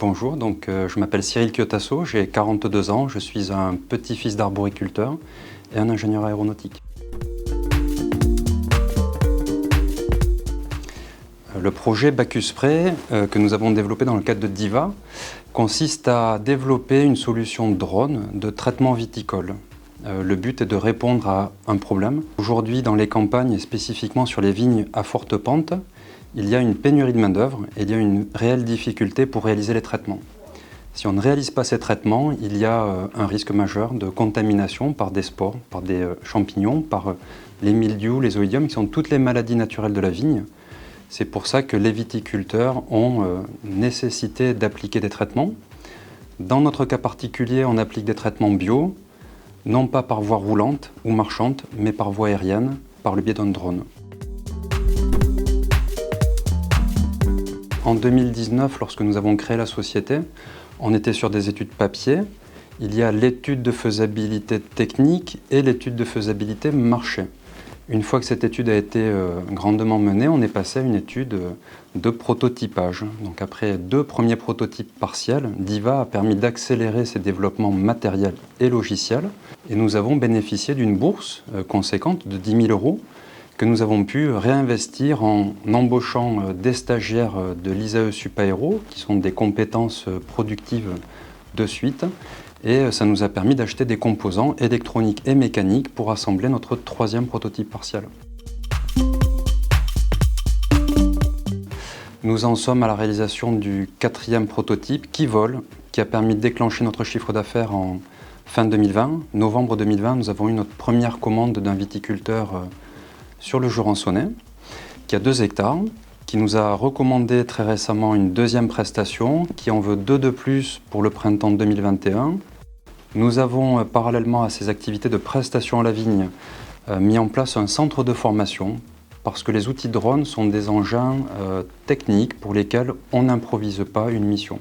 Bonjour, je m'appelle Cyril Kiotasso, j'ai 42 ans, je suis un petit-fils d'arboriculteur et un ingénieur aéronautique. Le projet Baccuspray que nous avons développé dans le cadre de DIVA consiste à développer une solution de drone de traitement viticole. Le but est de répondre à un problème. Aujourd'hui, dans les campagnes et spécifiquement sur les vignes à forte pente, il y a une pénurie de main-d'œuvre et il y a une réelle difficulté pour réaliser les traitements. Si on ne réalise pas ces traitements, il y a un risque majeur de contamination par des spores, par des champignons, par les mildious, les oïdiums, qui sont toutes les maladies naturelles de la vigne. C'est pour ça que les viticulteurs ont nécessité d'appliquer des traitements. Dans notre cas particulier, on applique des traitements bio, non pas par voie roulante ou marchante, mais par voie aérienne, par le biais d'un drone. En 2019, lorsque nous avons créé la société, on était sur des études papier. Il y a l'étude de faisabilité technique et l'étude de faisabilité marché. Une fois que cette étude a été grandement menée, on est passé à une étude de prototypage. Donc après 2 premiers prototypes partiels, DIVA a permis d'accélérer ses développements matériels et logiciels. Et nous avons bénéficié d'une bourse conséquente de 10 000 € que nous avons pu réinvestir en embauchant des stagiaires de l'ISAE Supaéro, qui sont des compétences productives de suite. Et ça nous a permis d'acheter des composants électroniques et mécaniques pour assembler notre 3e prototype partiel. Nous en sommes à la réalisation du 4e prototype qui vole, qui a permis de déclencher notre chiffre d'affaires en fin 2020. Novembre 2020, nous avons eu notre première commande d'un viticulteur sur le Jurançonnais, qui a 2 hectares, qui nous a recommandé très récemment une 2e prestation, qui en veut 2 de plus pour le printemps 2021. Nous avons, parallèlement à ces activités de prestation à la vigne, mis en place un centre de formation, parce que les outils drone sont des engins techniques pour lesquels on n'improvise pas une mission.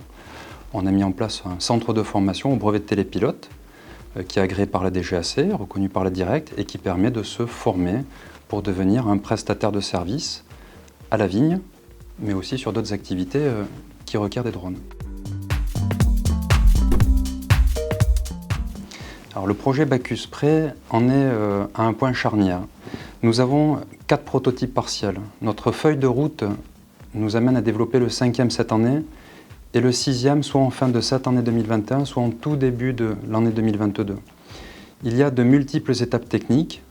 On a mis en place un centre de formation au brevet de télépilote, qui est agréé par la DGAC, reconnu par la Directe, et qui permet de se former pour devenir un prestataire de service à la vigne, mais aussi sur d'autres activités qui requièrent des drones. Alors, le projet Baccuspray en est à un point charnière. Nous avons 4 prototypes partiels. Notre feuille de route nous amène à développer le 5e cette année et le 6e soit en fin de cette année 2021, soit en tout début de l'année 2022. Il y a de multiples étapes techniques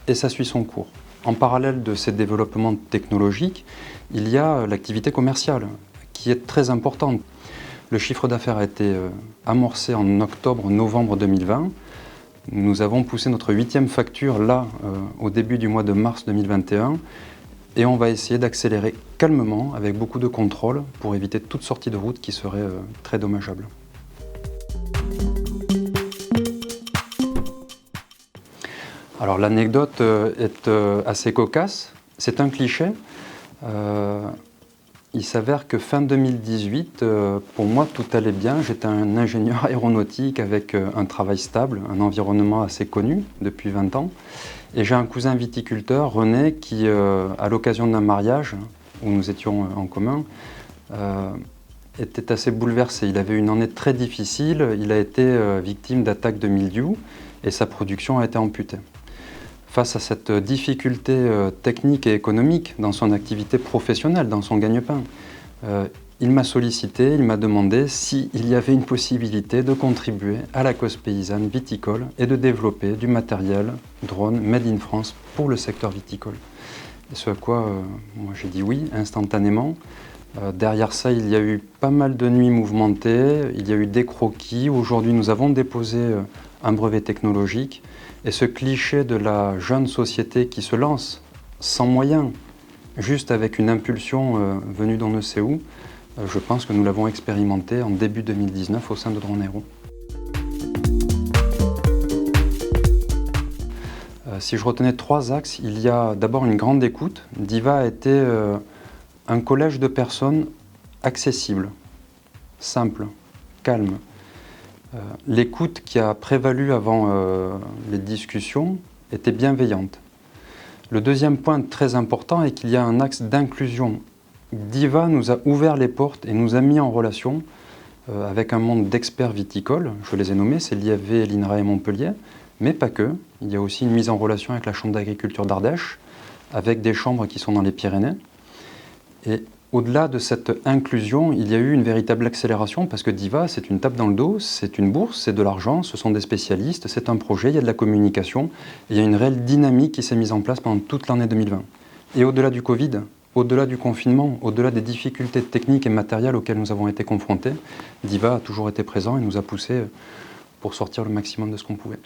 et ça suit son cours. En parallèle de ces développements technologiques, il y a l'activité commerciale qui est très importante. Le chiffre d'affaires a été amorcé en octobre-novembre 2020. Nous avons poussé notre 8e facture là, au début du mois de mars 2021. Et on va essayer d'accélérer calmement, avec beaucoup de contrôle, pour éviter toute sortie de route qui serait très dommageable. Alors l'anecdote est assez cocasse. C'est un cliché. Il s'avère que fin 2018, pour moi, tout allait bien. J'étais un ingénieur aéronautique avec un travail stable, un environnement assez connu depuis 20 ans. Et j'ai un cousin viticulteur, René, qui, à l'occasion d'un mariage, où nous étions en commun, était assez bouleversé. Il avait une année très difficile, il a été victime d'attaques de mildiou et sa production a été amputée. Face à cette difficulté technique et économique dans son activité professionnelle, dans son gagne-pain, il m'a sollicité, il m'a demandé s'il y avait une possibilité de contribuer à la cause paysanne viticole et de développer du matériel drone made in France pour le secteur viticole. Et ce à quoi moi j'ai dit oui instantanément. Derrière ça, il y a eu pas mal de nuits mouvementées, il y a eu des croquis. Aujourd'hui, nous avons déposé un brevet technologique. Et ce cliché de la jeune société qui se lance sans moyens, juste avec une impulsion venue d'on ne sait où, je pense que nous l'avons expérimenté en début 2019 au sein de Dronero. Si je retenais 3 axes, il y a d'abord une grande écoute. DIVA a été un collège de personnes accessibles, simples, calmes. L'écoute qui a prévalu avant les discussions était bienveillante. Le 2e point très important est qu'il y a un axe d'inclusion. DIVA nous a ouvert les portes et nous a mis en relation avec un monde d'experts viticoles, je les ai nommés, c'est l'IFV, l'INRA et Montpellier, mais pas que. Il y a aussi une mise en relation avec la Chambre d'agriculture d'Ardèche, avec des chambres qui sont dans les Pyrénées. Et au-delà de cette inclusion, il y a eu une véritable accélération parce que DIVA, c'est une tape dans le dos, c'est une bourse, c'est de l'argent, ce sont des spécialistes, c'est un projet, il y a de la communication, et il y a une réelle dynamique qui s'est mise en place pendant toute l'année 2020. Et au-delà du Covid, au-delà du confinement, au-delà des difficultés techniques et matérielles auxquelles nous avons été confrontés, DIVA a toujours été présent et nous a poussés pour sortir le maximum de ce qu'on pouvait.